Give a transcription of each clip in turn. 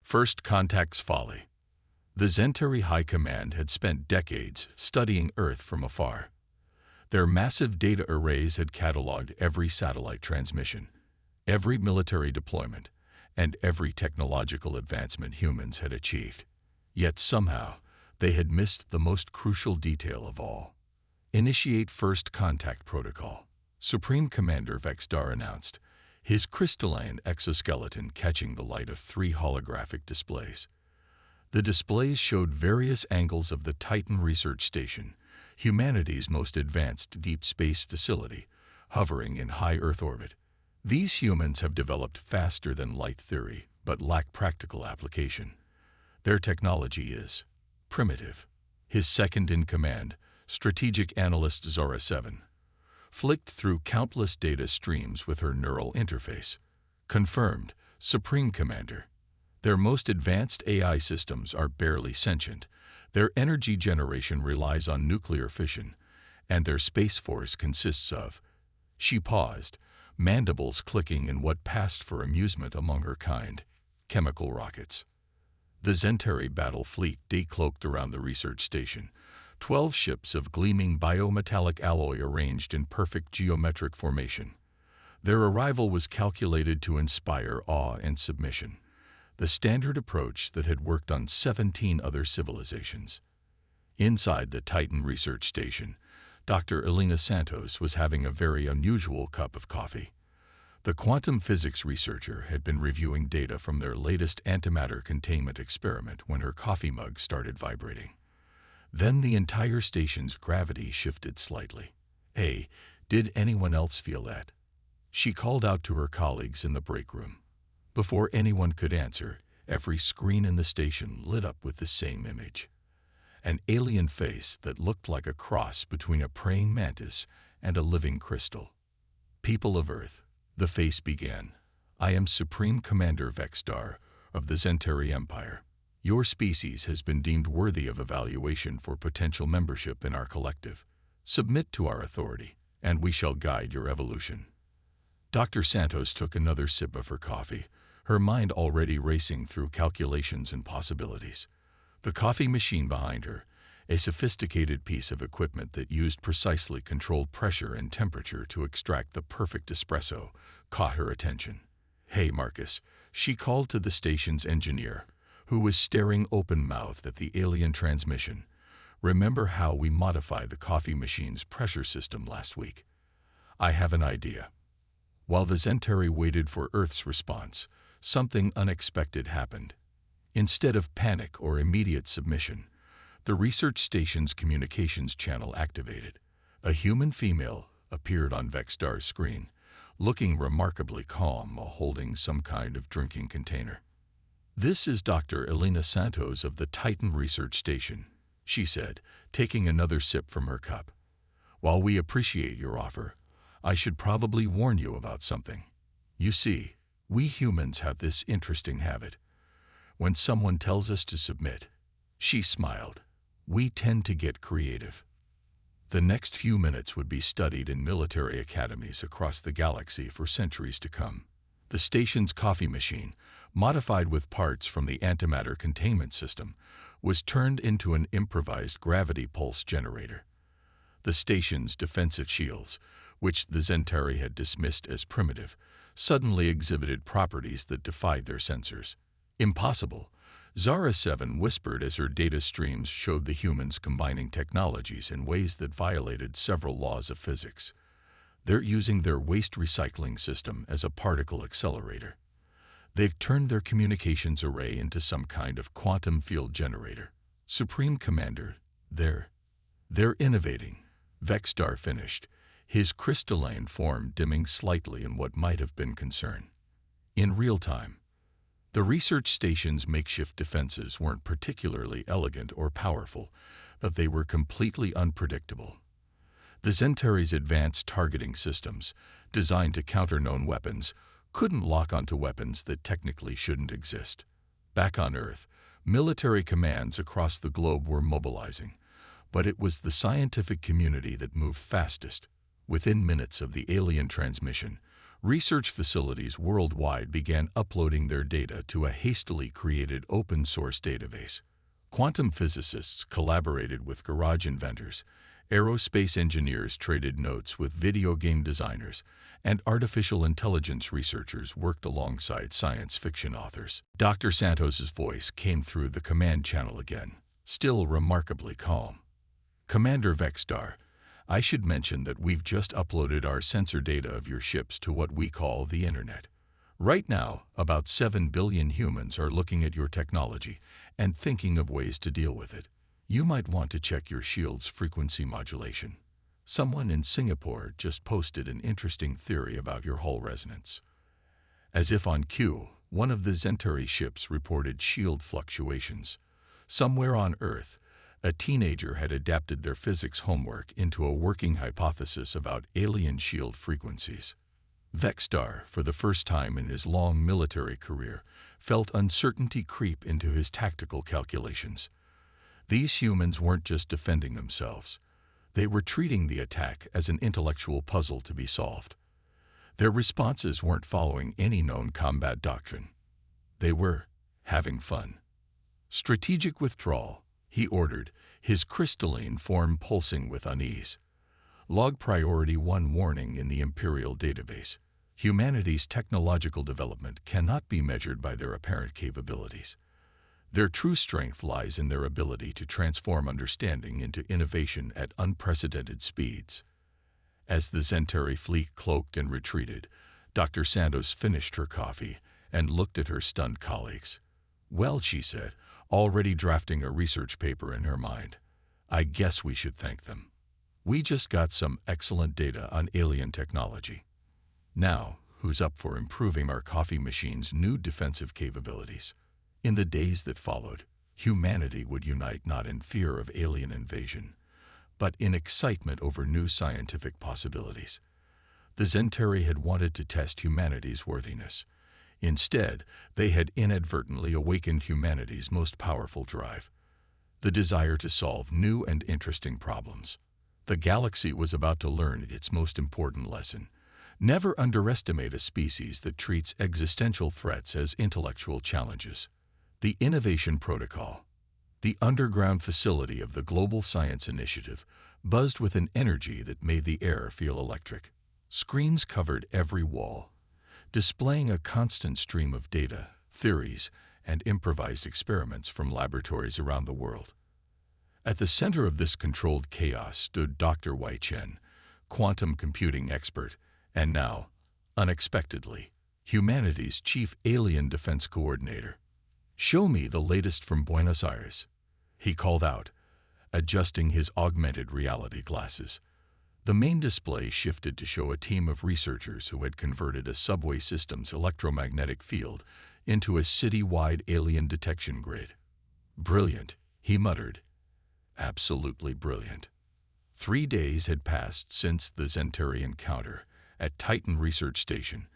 First Contact's Folly. The Zentari High Command had spent decades studying Earth from afar. Their massive data arrays had cataloged every satellite transmission, every military deployment, and every technological advancement humans had achieved. Yet somehow, they had missed the most crucial detail of all. Initiate First Contact Protocol. Supreme Commander Vexdar announced, his crystalline exoskeleton catching the light of 3 holographic displays. The displays showed various angles of the Titan Research Station, humanity's most advanced deep space facility, hovering in high Earth orbit. These humans have developed faster than light theory, but lack practical application. Their technology is primitive. His second-in-command, strategic analyst Zara 7, flicked through countless data streams with her neural interface. Confirmed, Supreme Commander. Their most advanced AI systems are barely sentient, their energy generation relies on nuclear fission, and their space force consists of— She paused, mandibles clicking in what passed for amusement among her kind— chemical rockets. The Zentari battle fleet decloaked around the research station, 12 ships of gleaming biometallic alloy arranged in perfect geometric formation. Their arrival was calculated to inspire awe and submission, the standard approach that had worked on 17 other civilizations. Inside the Titan Research Station, Dr. Elena Santos was having a very unusual cup of coffee. The quantum physics researcher had been reviewing data from their latest antimatter containment experiment when her coffee mug started vibrating. Then the entire station's gravity shifted slightly. "Hey, did anyone else feel that?" She called out to her colleagues in the break room. Before anyone could answer, every screen in the station lit up with the same image. An alien face that looked like a cross between a praying mantis and a living crystal. "People of Earth," the face began, "I am Supreme Commander Vexdar of the Zentari Empire. Your species has been deemed worthy of evaluation for potential membership in our collective. Submit to our authority, and we shall guide your evolution." Dr. Santos took another sip of her coffee, her mind already racing through calculations and possibilities. The coffee machine behind her, a sophisticated piece of equipment that used precisely controlled pressure and temperature to extract the perfect espresso, caught her attention. "Hey, Marcus," she called to the station's engineer, who was staring open-mouthed at the alien transmission. "Remember how we modified the coffee machine's pressure system last week? I have an idea." While the Zentari waited for Earth's response, something unexpected happened. Instead of panic or immediate submission, the research station's communications channel activated. A human female appeared on Vexdar's screen, looking remarkably calm while holding some kind of drinking container. "This is Dr. Elena Santos of the Titan Research Station," she said, taking another sip from her cup. "While we appreciate your offer, I should probably warn you about something. You see, we humans have this interesting habit. When someone tells us to submit," she smiled, "we tend to get creative." The next few minutes would be studied in military academies across the galaxy for centuries to come. The station's coffee machine, modified with parts from the antimatter containment system, was turned into an improvised gravity pulse generator. The station's defensive shields, which the Zentari had dismissed as primitive, suddenly exhibited properties that defied their sensors. "Impossible," Zara 7 whispered as her data streams showed the humans combining technologies in ways that violated several laws of physics. "They're using their waste recycling system as a particle accelerator. They've turned their communications array into some kind of quantum field generator. Supreme Commander, they're innovating," Vexdar finished, his crystalline form dimming slightly in what might have been concern. In real time, the research station's makeshift defenses weren't particularly elegant or powerful, but they were completely unpredictable. The Zentari's advanced targeting systems, designed to counter known weapons, couldn't lock onto weapons that technically shouldn't exist. Back on Earth, military commands across the globe were mobilizing, but it was the scientific community that moved fastest. Within minutes of the alien transmission, research facilities worldwide began uploading their data to a hastily created open-source database. Quantum physicists collaborated with garage inventors, aerospace engineers traded notes with video game designers, and artificial intelligence researchers worked alongside science fiction authors. Dr. Santos's voice came through the command channel again, still remarkably calm. "Commander Vexstar, I should mention that we've just uploaded our sensor data of your ships to what we call the Internet. Right now, about 7 billion humans are looking at your technology and thinking of ways to deal with it. You might want to check your shield's frequency modulation. Someone in Singapore just posted an interesting theory about your hull resonance." As if on cue, one of the Centauri ships reported shield fluctuations. Somewhere on Earth, a teenager had adapted their physics homework into a working hypothesis about alien shield frequencies. Vexstar, for the first time in his long military career, felt uncertainty creep into his tactical calculations. These humans weren't just defending themselves. They were treating the attack as an intellectual puzzle to be solved. Their responses weren't following any known combat doctrine. They were having fun. "Strategic withdrawal," he ordered, his crystalline form pulsing with unease. "Log Priority 1 warning in the Imperial database. Humanity's technological development cannot be measured by their apparent capabilities. Their true strength lies in their ability to transform understanding into innovation at unprecedented speeds." As the Centauri fleet cloaked and retreated, Dr. Santos finished her coffee and looked at her stunned colleagues. "Well," she said, already drafting a research paper in her mind, "I guess we should thank them. We just got some excellent data on alien technology. Now, who's up for improving our coffee machine's new defensive capabilities?" In the days that followed, humanity would unite not in fear of alien invasion, but in excitement over new scientific possibilities. The Centauri had wanted to test humanity's worthiness. Instead, they had inadvertently awakened humanity's most powerful drive, the desire to solve new and interesting problems. The galaxy was about to learn its most important lesson: never underestimate a species that treats existential threats as intellectual challenges. The Innovation Protocol, the underground facility of the Global Science Initiative, buzzed with an energy that made the air feel electric. Screens covered every wall, displaying a constant stream of data, theories, and improvised experiments from laboratories around the world. At the center of this controlled chaos stood Dr. Wei Chen, quantum computing expert, and now, unexpectedly, humanity's chief alien defense coordinator. "Show me the latest from Buenos Aires," he called out, adjusting his augmented reality glasses. The main display shifted to show a team of researchers who had converted a subway system's electromagnetic field into a city-wide alien detection grid. "Brilliant," he muttered. "Absolutely brilliant." 3 days had passed since the Centauri encounter at Titan Research Station,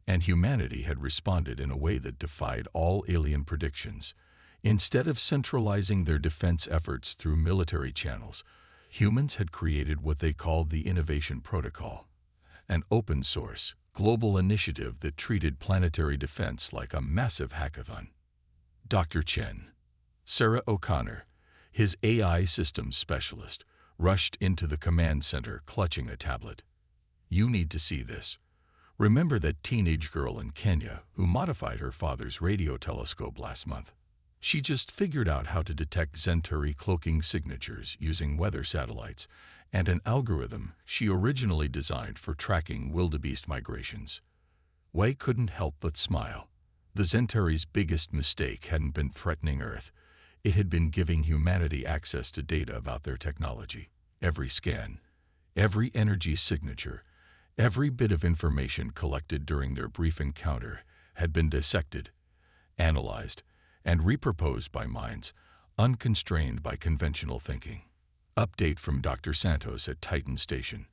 and humanity had responded in a way that defied all alien predictions. Instead of centralizing their defense efforts through military channels, humans had created what they called the Innovation Protocol, an open-source, global initiative that treated planetary defense like a massive hackathon. Dr. Chen, Sarah O'Connor, his AI systems specialist, rushed into the command center clutching a tablet. "You need to see this. Remember that teenage girl in Kenya who modified her father's radio telescope last month? She just figured out how to detect Centauri cloaking signatures using weather satellites and an algorithm she originally designed for tracking wildebeest migrations." Wei couldn't help but smile. The Centauri's biggest mistake hadn't been threatening Earth. It had been giving humanity access to data about their technology. Every scan, every energy signature, every bit of information collected during their brief encounter had been dissected, analyzed, and repurposed by minds unconstrained by conventional thinking. "Update from Dr. Santos at Titan Station,"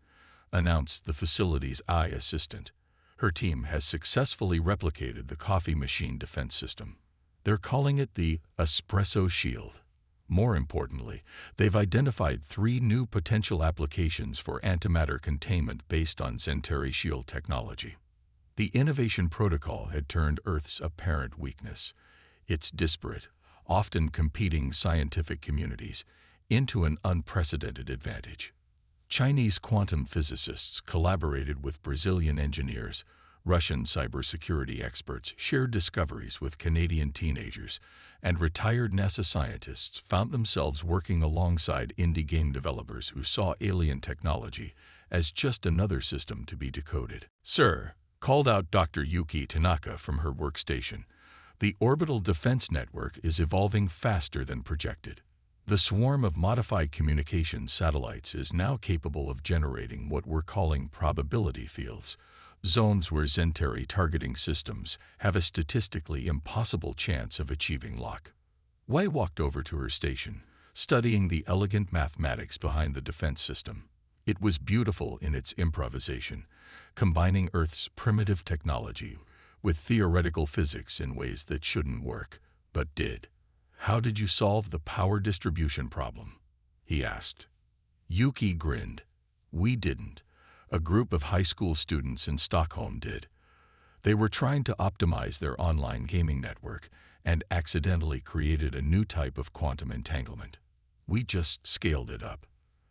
announced the facility's AI assistant. "Her team has successfully replicated the coffee machine defense system. They're calling it the Espresso Shield. More importantly, they've identified 3 new potential applications for antimatter containment based on Centauri shield technology." The innovation protocol had turned Earth's apparent weakness, its disparate, often competing scientific communities, into an unprecedented advantage. Chinese quantum physicists collaborated with Brazilian engineers, Russian cybersecurity experts shared discoveries with Canadian teenagers, and retired NASA scientists found themselves working alongside indie game developers who saw alien technology as just another system to be decoded. "Sir," called out Dr. Yuki Tanaka from her workstation, "the orbital defense network is evolving faster than projected. The swarm of modified communications satellites is now capable of generating what we're calling probability fields, zones where Zentari targeting systems have a statistically impossible chance of achieving lock." Wei walked over to her station, studying the elegant mathematics behind the defense system. It was beautiful in its improvisation, combining Earth's primitive technology with theoretical physics in ways that shouldn't work, but did. "How did you solve the power distribution problem?" he asked. Yuki grinned. "We didn't. A group of high school students in Stockholm did. They were trying to optimize their online gaming network and accidentally created a new type of quantum entanglement. We just scaled it up."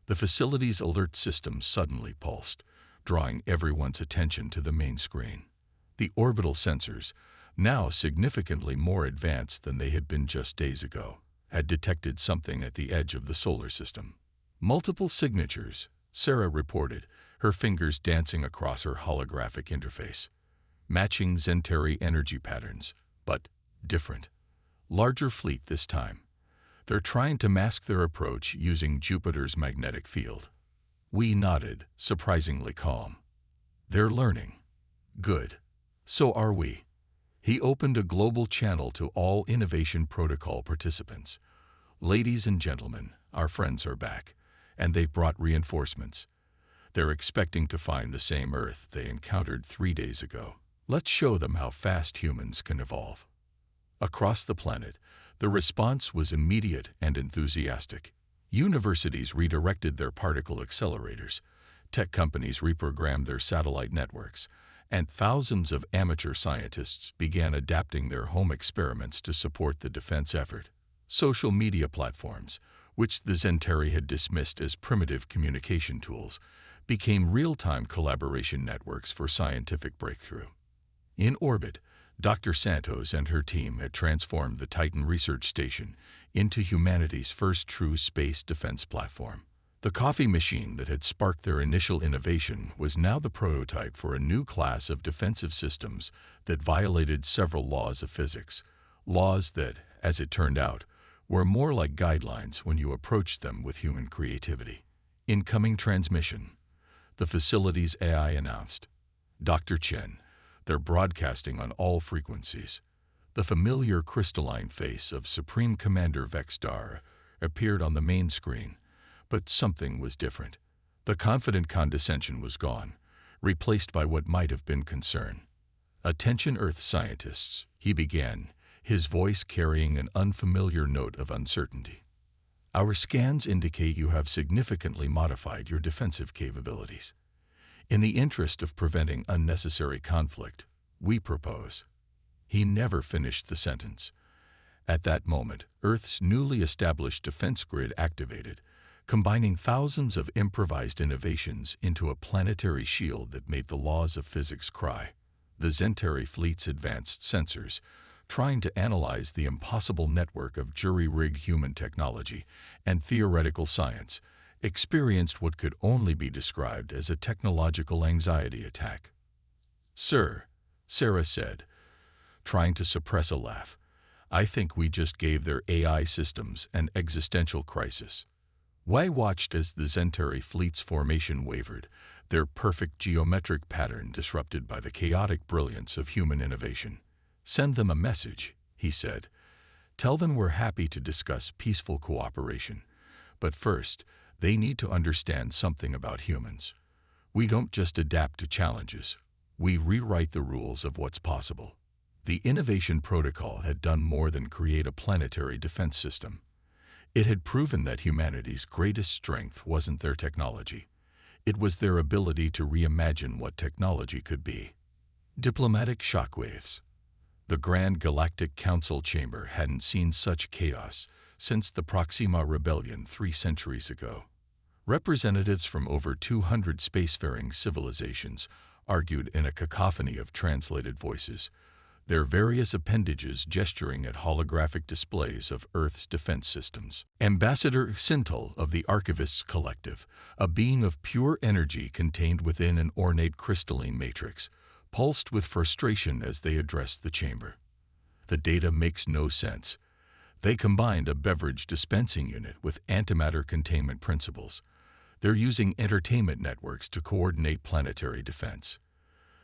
The facility's alert system suddenly pulsed, drawing everyone's attention to the main screen. The orbital sensors, now significantly more advanced than they had been just days ago, had detected something at the edge of the solar system. "Multiple signatures," Sarah reported, her fingers dancing across her holographic interface. "Matching Zentari energy patterns, but different. Larger fleet this time. They're trying to mask their approach using Jupiter's magnetic field." We nodded, surprisingly calm. "They're learning." "Good. So are we." He opened a global channel to all Innovation Protocol participants. "Ladies and gentlemen, our friends are back, and they've brought reinforcements. They're expecting to find the same Earth they encountered 3 days ago. Let's show them how fast humans can evolve." Across the planet, the response was immediate and enthusiastic. Universities redirected their particle accelerators, tech companies reprogrammed their satellite networks, and thousands of amateur scientists began adapting their home experiments to support the defense effort. Social media platforms, which the Zentari had dismissed as primitive communication tools, became real-time collaboration networks for scientific breakthrough. In orbit, Dr. Santos and her team had transformed the Titan research station into humanity's first true space defense platform. The coffee machine that had sparked their initial innovation was now the prototype for a new class of defensive systems that violated several laws of physics, laws that, as it turned out, were more like guidelines when you approached them with human creativity. "Incoming transmission," the facility's AI announced. "Dr. Chen, they're broadcasting on all frequencies." The familiar crystalline face of Supreme Commander Vexdar appeared on the main screen, but something was different. The confident condescension was gone, replaced by what might have been concern. "Attention Earth scientists," he began, his voice carrying an unfamiliar note of uncertainty. "Our scans indicate you have significantly modified your defensive capabilities. In the interest of preventing unnecessary conflict, we propose." He never finished the sentence. At that moment, Earth's newly established defense grid activated, combining thousands of improvised innovations into a planetary shield that made the laws of physics cry. The Zentari fleet's advanced sensors, trying to analyze the impossible network of jury-rigged human technology and theoretical science, experienced what could only be described as a technological anxiety attack. "Sir," Sarah said, trying to suppress a laugh, "I think we just gave their AI systems an existential crisis." Wei watched as the Zentari fleet's formation wavered, their perfect geometric pattern disrupted by the chaotic brilliance of human innovation. "Send them a message," he said. "Tell them we're happy to discuss peaceful cooperation. But first, they need to understand something about humans. We don't just adapt to challenges. We rewrite the rules of what's possible." The Innovation Protocol had done more than create a planetary defense system. It had proven that humanity's greatest strength wasn't their technology. It was their ability to reimagine what technology could be. Diplomatic shockwaves. The Grand Galactic Council chamber hadn't seen such chaos since the Proxima Rebellion 3 centuries ago. Representatives from over 200 spacefaring civilizations argued in a cacophony of translated voices, their various appendages gesturing at holographic displays of Earth's defense systems. Ambassador Sintal of the Archivists Collective, a being of pure energy contained within an ornate crystalline matrix, pulsed with frustration as they addressed the chamber. The data makes no sense. They combined a beverage dispensing unit with antimatter containment principles. They're using entertainment networks to coordinate planetary defense.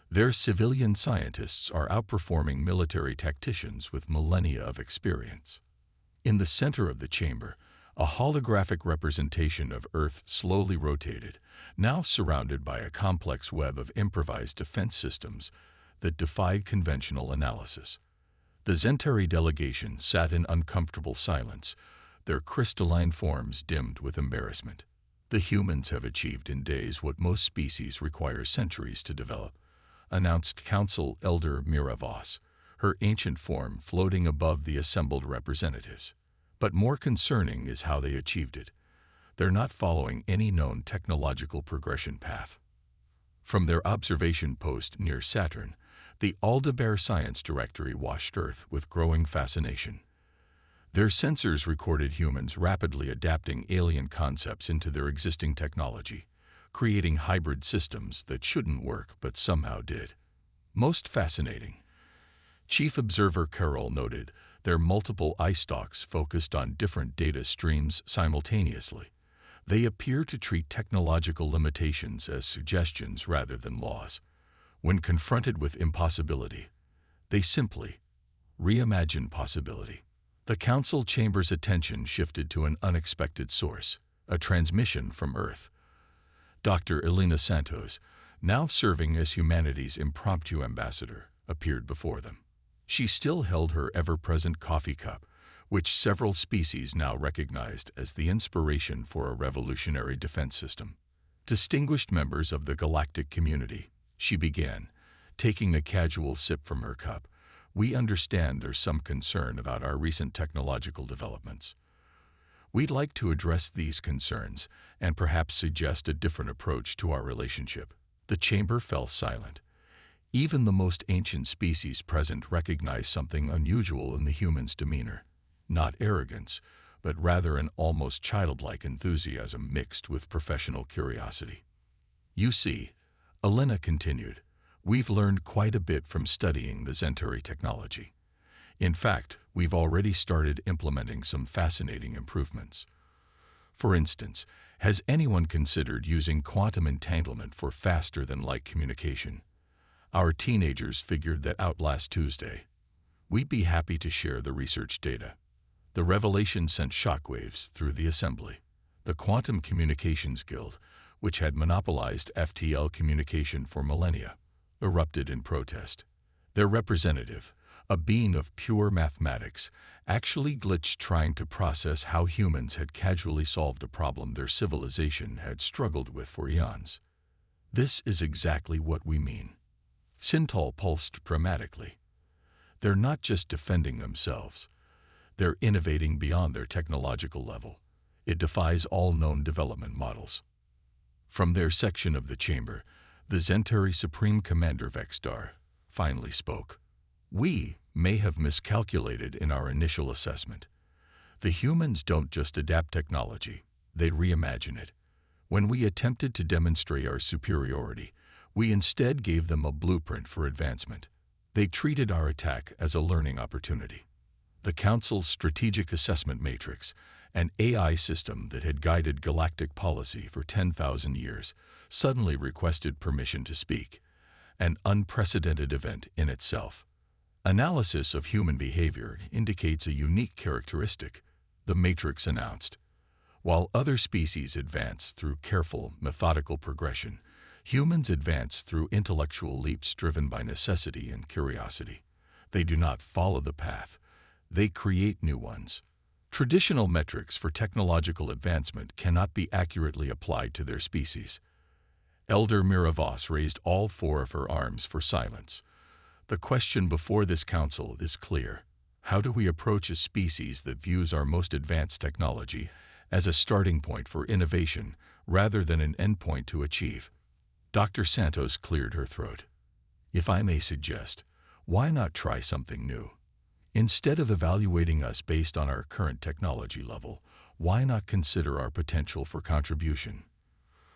Their civilian scientists are outperforming military tacticians with millennia of experience. In the center of the chamber, a holographic representation of Earth slowly rotated, now surrounded by a complex web of improvised defense systems that defied conventional analysis. The Zentari delegation sat in uncomfortable silence, their crystalline forms dimmed with embarrassment. The humans have achieved in days what most species require centuries to develop, announced Council Elder Mira Voss, her ancient form floating above the assembled representatives. But more concerning is how they achieved it. They're not following any known technological progression path. From their observation post near Saturn, the Aldebaran Science Directory watched Earth with growing fascination. Their sensors recorded humans rapidly adapting alien concepts into their existing technology, creating hybrid systems that shouldn't work but somehow did. Most fascinating, Chief Observer Carroll noted, their multiple eye stalks focused on different data streams simultaneously. They appear to treat technological limitations as suggestions rather than laws. When confronted with impossibility, they simply reimagine possibility. The Council chamber's attention shifted to an unexpected source, a transmission from Earth. Dr. Elena Santos, now serving as humanity's impromptu ambassador, appeared before them. She still held her ever-present coffee cup, which several species now recognized as the inspiration for a revolutionary defense system. Distinguished members of the galactic community, she began, taking a casual sip from her cup, we understand there's some concern about our recent technological developments. We'd like to address these concerns and perhaps suggest a different approach to our relationship. The chamber fell silent. Even the most ancient species present recognized something unusual in the human's demeanor. Not arrogance, but rather an almost childlike enthusiasm mixed with professional curiosity. You see, Elena continued, we've learned quite a bit from studying the Zentari technology. In fact, we've already started implementing some fascinating improvements. For instance, has anyone considered using quantum entanglement for faster-than-light communication? Our teenagers figured that out last Tuesday. We'd be happy to share the research data. The revelation sent shockwaves through the assembly. The Quantum Communications Guild, which had monopolized FTL communication for millennia, erupted in protest. Their representative, a being of pure mathematics, actually glitched trying to process how humans had casually solved a problem their civilization had struggled with for eons. This is exactly what we mean. Sintal pulsed dramatically. They're not just defending themselves. They're innovating beyond their technological level. It defies all known development models. From their section of the chamber, the Zentari Supreme Commander Vextar finally spoke. We may have miscalculated in our initial assessment. The humans don't just adapt technology, they reimagine it. When we attempted to demonstrate our superiority, we instead gave them a blueprint for advancement. They treated our attack as a learning opportunity. The Council's Strategic Assessment Matrix, an AI system that had guided galactic policy for 10,000 years, suddenly requested permission to speak, an unprecedented event in itself. Analysis of human behavior indicates a unique characteristic, the matrix announced. While other species advance through careful, methodical progression, humans advance through intellectual leaps driven by necessity and curiosity. They do not follow the path. They create new ones. Traditional metrics for technological advancement cannot be accurately applied to their species. Elder Mira Voss raised all four of her arms for silence, The question before this council is clear. How do we approach a species that views our most advanced technology as a starting point for innovation rather than an endpoint to achieve? Dr. Santos cleared her throat. If I may suggest, why not try something new? Instead of evaluating us based on our current technology level, why not consider our potential for contribution?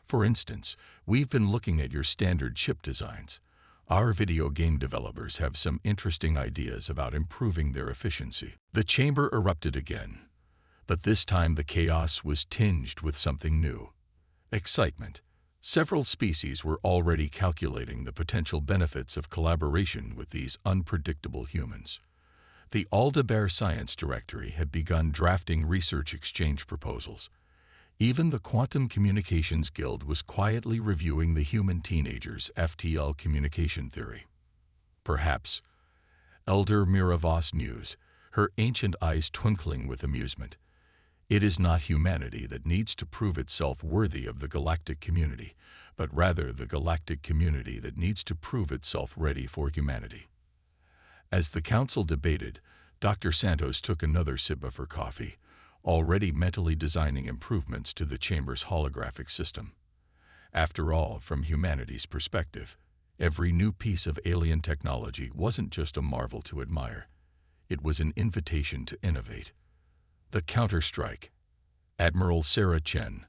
For instance, we've been looking at your standard chip designs. Our video game developers have some interesting ideas about improving their efficiency. The chamber erupted again, but this time the chaos was tinged with something new. Excitement. Several species were already calculating the potential benefits of collaboration with these unpredictable humans. The Aldebaran Science Directory had begun drafting research exchange proposals. Even the Quantum Communications Guild was quietly reviewing the human teenagers' FTL communication theory. Perhaps, Elder Miravos mused, her ancient eyes twinkling with amusement. It is not humanity that needs to prove itself worthy of the galactic community, but rather the galactic community that needs to prove itself ready for humanity. As the council debated, Dr. Santos took another sip of her coffee, already mentally designing improvements to the chamber's holographic system. After all, from humanity's perspective, every new piece of alien technology wasn't just a marvel to admire. It was an invitation to innovate. The counter-strike. Admiral Sarah Chen,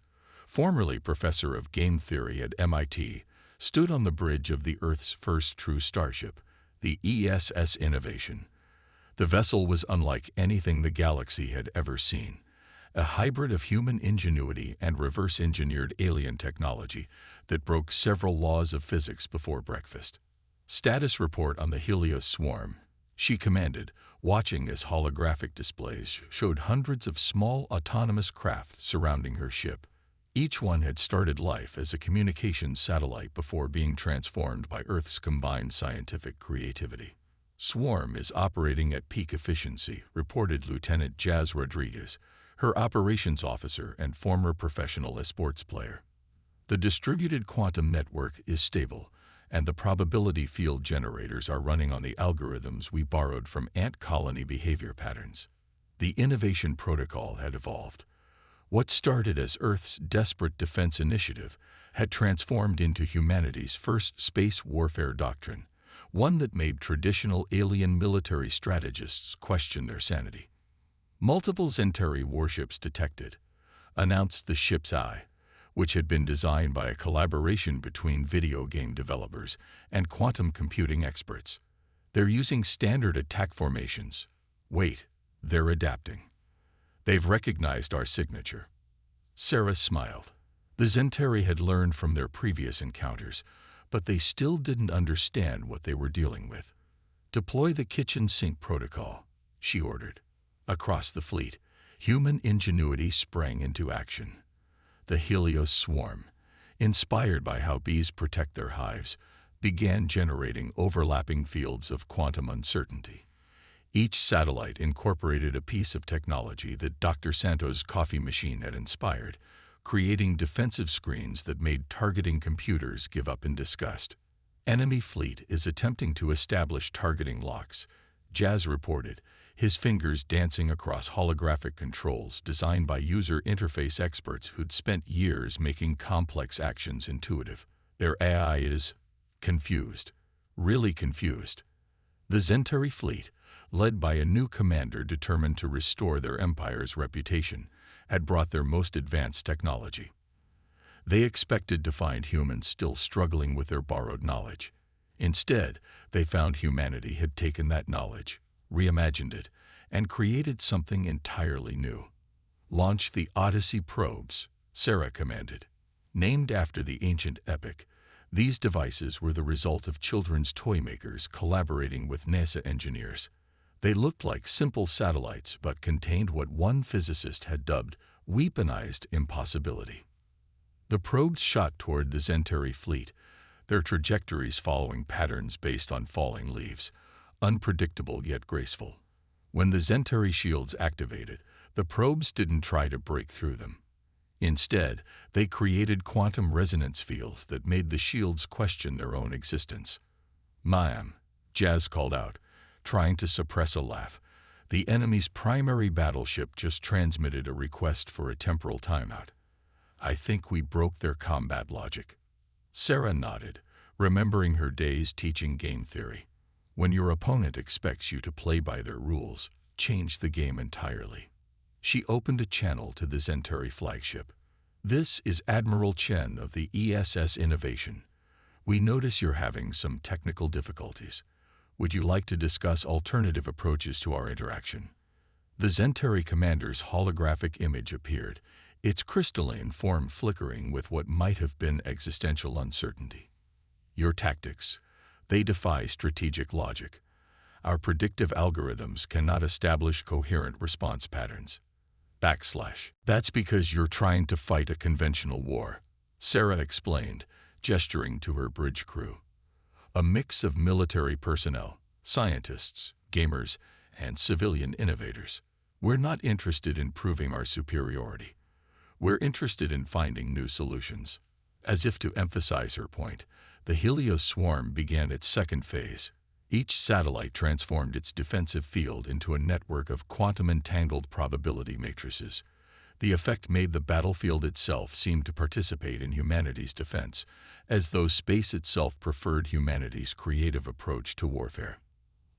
formerly professor of game theory at MIT, stood on the bridge of the Earth's first true starship, the ESS Innovation. The vessel was unlike anything the galaxy had ever seen, a hybrid of human ingenuity and reverse-engineered alien technology that broke several laws of physics before breakfast. Status report on the Helios swarm, she commanded, watching as holographic displays showed hundreds of small autonomous craft surrounding her ship. Each one had started life as a communications satellite before being transformed by Earth's combined scientific creativity. Swarm is operating at peak efficiency, reported Lieutenant Jazz Rodriguez, her operations officer and former professional esports player. The distributed quantum network is stable, and the probability field generators are running on the algorithms we borrowed from ant colony behavior patterns. The innovation protocol had evolved. What started as Earth's desperate defense initiative had transformed into humanity's first space warfare doctrine, one that made traditional alien military strategists question their sanity. Multiple Zentari warships detected, announced the ship's eye, which had been designed by a collaboration between video game developers and quantum computing experts. They're using standard attack formations. Wait, they're adapting. They've recognized our signature. Sarah smiled. The Zentari had learned from their previous encounters, but they still didn't understand what they were dealing with. Deploy the kitchen sink protocol, she ordered. Across the fleet, human ingenuity sprang into action. The Helios swarm, inspired by how bees protect their hives, began generating overlapping fields of quantum uncertainty. Each satellite incorporated a piece of technology that Dr. Santos' coffee machine had inspired, creating defensive screens that made targeting computers give up in disgust. Enemy fleet is attempting to establish targeting locks, Jazz reported, his fingers dancing across holographic controls designed by user interface experts who'd spent years making complex actions intuitive. Their AI is confused, really confused. The Zentari fleet, led by a new commander determined to restore their empire's reputation, had brought their most advanced technology. They expected to find humans still struggling with their borrowed knowledge. Instead, they found humanity had taken that knowledge, reimagined it, and created something entirely new. Launch the Odyssey probes, Sarah commanded. Named after the ancient epic, these devices were the result of children's toy makers collaborating with NASA engineers. They looked like simple satellites but contained what one physicist had dubbed weaponized impossibility. The probes shot toward the Zentari fleet, their trajectories following patterns based on falling leaves, unpredictable yet graceful. When the Zentari shields activated, the probes didn't try to break through them. Instead, they created quantum resonance fields that made the shields question their own existence. Ma'am, Jazz called out, trying to suppress a laugh. The enemy's primary battleship just transmitted a request for a temporal timeout. I think we broke their combat logic. Sarah nodded, remembering her days teaching game theory. When your opponent expects you to play by their rules, change the game entirely. She opened a channel to the Zentari flagship. This is Admiral Chen of the ESS Innovation. We notice you're having some technical difficulties. Would you like to discuss alternative approaches to our interaction? The Zentari commander's holographic image appeared, its crystalline form flickering with what might have been existential uncertainty. Your tactics, they defy strategic logic. Our predictive algorithms cannot establish coherent response patterns. That's because you're trying to fight a conventional war, Sarah explained, gesturing to her bridge crew. A mix of military personnel, scientists, gamers, and civilian innovators. We're not interested in proving our superiority. We're interested in finding new solutions. As if to emphasize her point, the Helios swarm began its second phase. Each satellite transformed its defensive field into a network of quantum-entangled probability matrices. The effect made the battlefield itself seem to participate in humanity's defense, as though space itself preferred humanity's creative approach to warfare.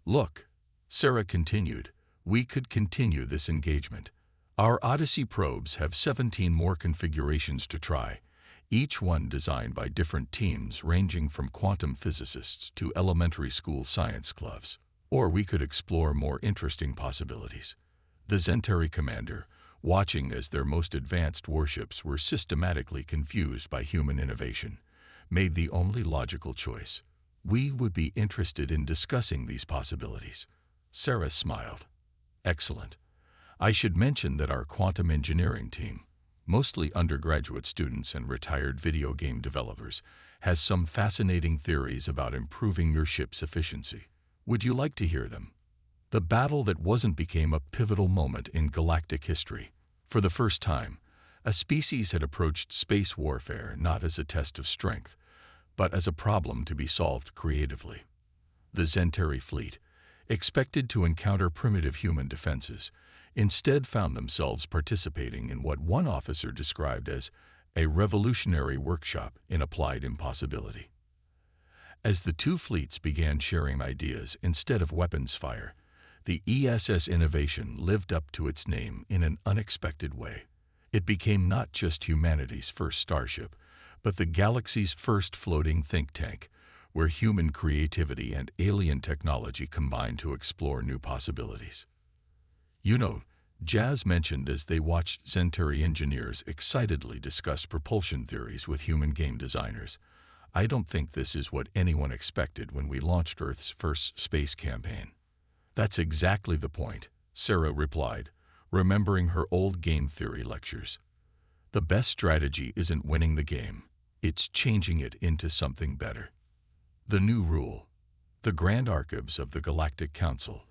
Look, Sarah continued, we could continue this engagement. Our Odyssey probes have 17 more configurations to try, each one designed by different teams ranging from quantum physicists to elementary school science clubs. Or we could explore more interesting possibilities. The Zentari commander, watching as their most advanced warships were systematically confused by human innovation, made the only logical choice. We would be interested in discussing these possibilities. Sarah smiled. Excellent. I should mention that our quantum engineering team, mostly undergraduate students and retired video game developers, has some fascinating theories about improving your ship's efficiency. Would you like to hear them? The battle that wasn't became a pivotal moment in galactic history. For the first time, a species had approached space warfare not as a test of strength, but as a problem to be solved creatively. The Zentari fleet, expected to encounter primitive human defenses, instead found themselves participating in what one officer described as a revolutionary workshop in applied impossibility. As the two fleets began sharing ideas instead of weapons fire, the ESS Innovation lived up to its name in an unexpected way. It became not just humanity's first starship, but the galaxy's first floating think tank, where human creativity and alien technology combined to explore new possibilities. You know, Jazz mentioned as they watched Zentari engineers excitedly discuss propulsion theories with human game designers. I don't think this is what anyone expected when we launched Earth's first space campaign. That's exactly the point, Sarah replied, remembering her old game theory lectures. The best strategy isn't winning the game, it's changing it into something better. The new rule. The Grand Archives of the Galactic Council,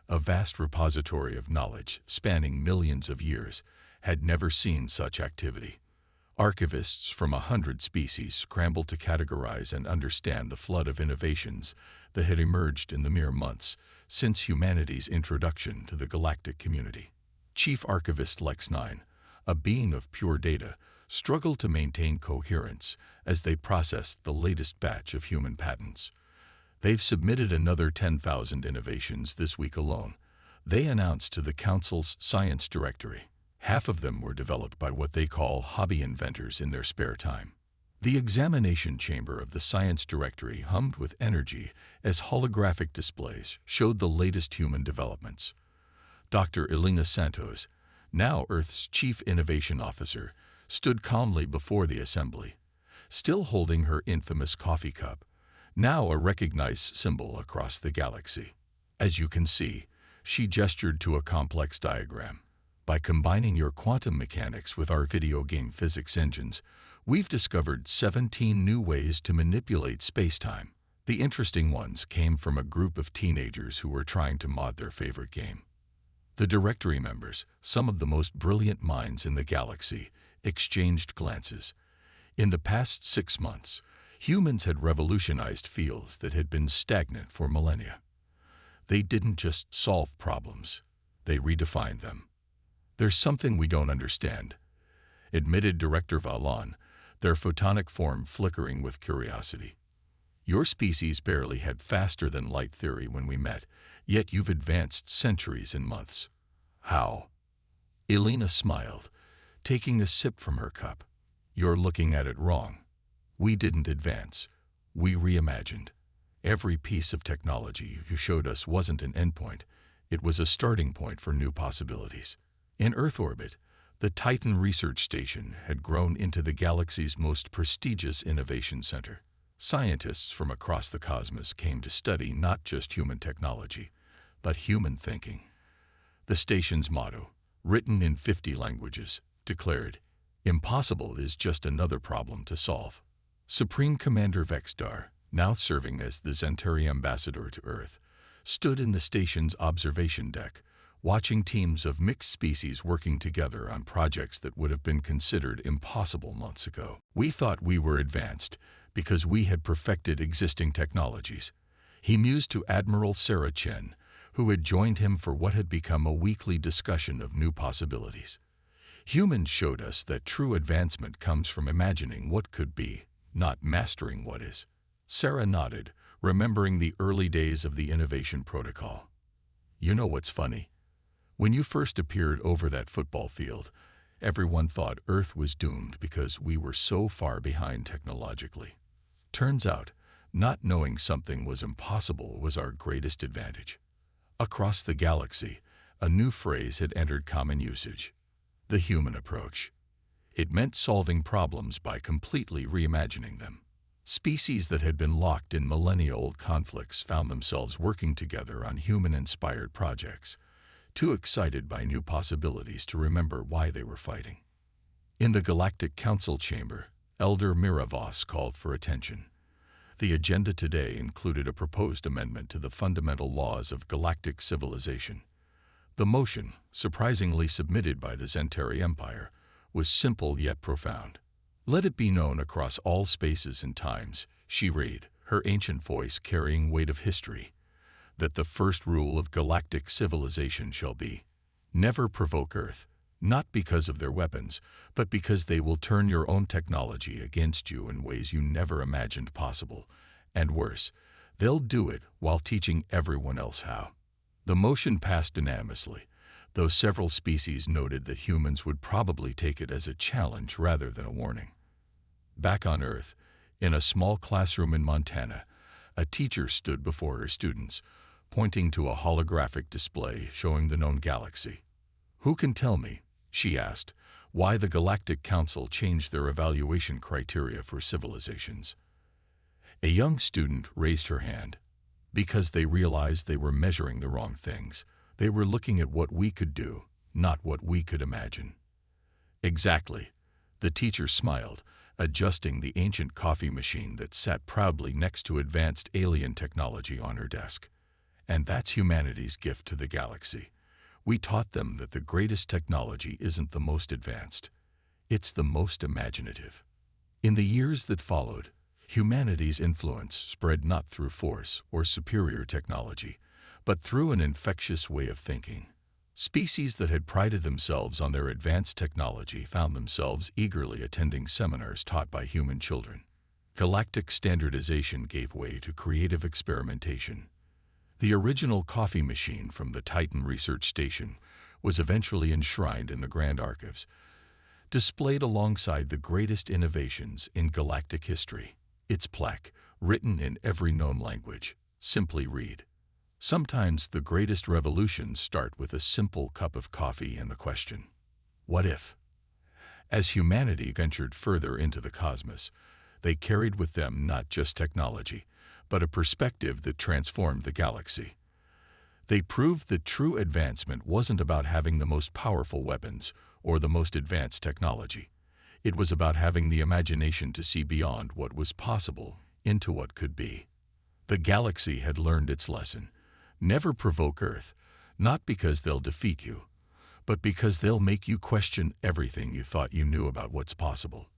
a vast repository of knowledge spanning millions of years, had never seen such activity. Archivists from 100 species scrambled to categorize and understand the flood of innovations that had emerged in the mere months since humanity's introduction to the galactic community. Chief Archivist Lex 9, a being of pure data, struggled to maintain coherence as they processed the latest batch of human patents. They've submitted another 10,000 innovations this week alone, they announced to the Council's Science Directory. Half of them were developed by what they call hobby inventors in their spare time. The examination chamber of the Science Directory hummed with energy as holographic displays showed the latest human developments. Dr. Elena Santos, now Earth's Chief Innovation Officer, stood calmly before the assembly, still holding her infamous coffee cup, now a recognized symbol across the galaxy. As you can see, she gestured to a complex diagram. By combining your quantum mechanics with our video game physics engines, we've discovered 17 new ways to manipulate space-time. The interesting ones came from a group of teenagers who were trying to mod their favorite game. The directory members, some of the most brilliant minds in the galaxy, exchanged glances. In the past 6 months, Humans had revolutionized fields that had been stagnant for millennia. They didn't just solve problems, they redefined them. "There's something we don't understand," admitted Director Valon, their photonic form flickering with curiosity. "Your species barely had faster-than-light theory when we met, yet you've advanced centuries in months. How?" Elena smiled, taking a sip from her cup. "You're looking at it wrong. We didn't advance. We reimagined. Every piece of technology you showed us wasn't an endpoint. It was a starting point for new possibilities." In Earth orbit, the Titan Research Station had grown into the galaxy's most prestigious innovation center. Scientists from across the cosmos came to study not just human technology, but human thinking. The station's motto, written in 50 languages, declared, "Impossible is just another problem to solve." Supreme Commander Vexdar, now serving as the Zentari ambassador to Earth, stood in the station's observation deck, watching teams of mixed species working together on projects that would have been considered impossible months ago. "We thought we were advanced because we had perfected existing technologies," he mused to Admiral Sarah Chen, who had joined him for what had become a weekly discussion of new possibilities. "Humans showed us that true advancement comes from imagining what could be, not mastering what is." Sarah nodded, remembering the early days of the innovation protocol. "You know what's funny? When you first appeared over that football field, everyone thought Earth was doomed because we were so far behind technologically. Turns out, not knowing something was impossible was our greatest advantage." Across the galaxy, a new phrase had entered common usage: the human approach. It meant solving problems by completely reimagining them. Species that had been locked in millennia-old conflicts found themselves working together on human-inspired projects, too excited by new possibilities to remember why they were fighting. In the Galactic Council chamber, Elder Miravos called for attention. The agenda today included a proposed amendment to the fundamental laws of galactic civilization. The motion, surprisingly submitted by the Zentari Empire, was simple yet profound. "Let it be known across all spaces and times," she read, her ancient voice carrying weight of history, "that the first rule of galactic civilization shall be, never provoke Earth, not because of their weapons, but because they will turn your own technology against you in ways you never imagined possible. And worse, they'll do it while teaching everyone else how." The motion passed unanimously, though several species noted that humans would probably take it as a challenge rather than a warning. Back on Earth, in a small classroom in Montana, a teacher stood before her students, pointing to a holographic display showing the known galaxy. "Who can tell me," she asked, "why the Galactic Council changed their evaluation criteria for civilizations?" A young student raised her hand. "Because they realized they were measuring the wrong things. They were looking at what we could do, not what we could imagine." "Exactly." The teacher smiled, adjusting the ancient coffee machine that sat proudly next to advanced alien technology on her desk. "And that's humanity's gift to the galaxy. We taught them that the greatest technology isn't the most advanced. It's the most imaginative." In the years that followed, humanity's influence spread not through force or superior technology, but through an infectious way of thinking. Species that had prided themselves on their advanced technology found themselves eagerly attending seminars taught by human children. Galactic standardization gave way to creative experimentation. The original coffee machine from the Titan Research Station was eventually enshrined in the Grand Archives, displayed alongside the greatest innovations in galactic history. Its plaque, written in every known language, simply read, "Sometimes the greatest revolutions start with a simple cup of coffee and the question, what if?" As humanity ventured further into the cosmos, they carried with them not just technology, but a perspective that transformed the galaxy. They proved that true advancement wasn't about having the most powerful weapons or the most advanced technology. It was about having the imagination to see beyond what was possible into what could be. The galaxy had learned its lesson. Never provoke Earth, not because they'll defeat you, but because they'll make you question everything you thought you knew about what's possible.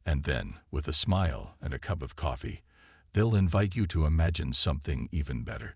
And then, with a smile and a cup of coffee, they'll invite you to imagine something even better.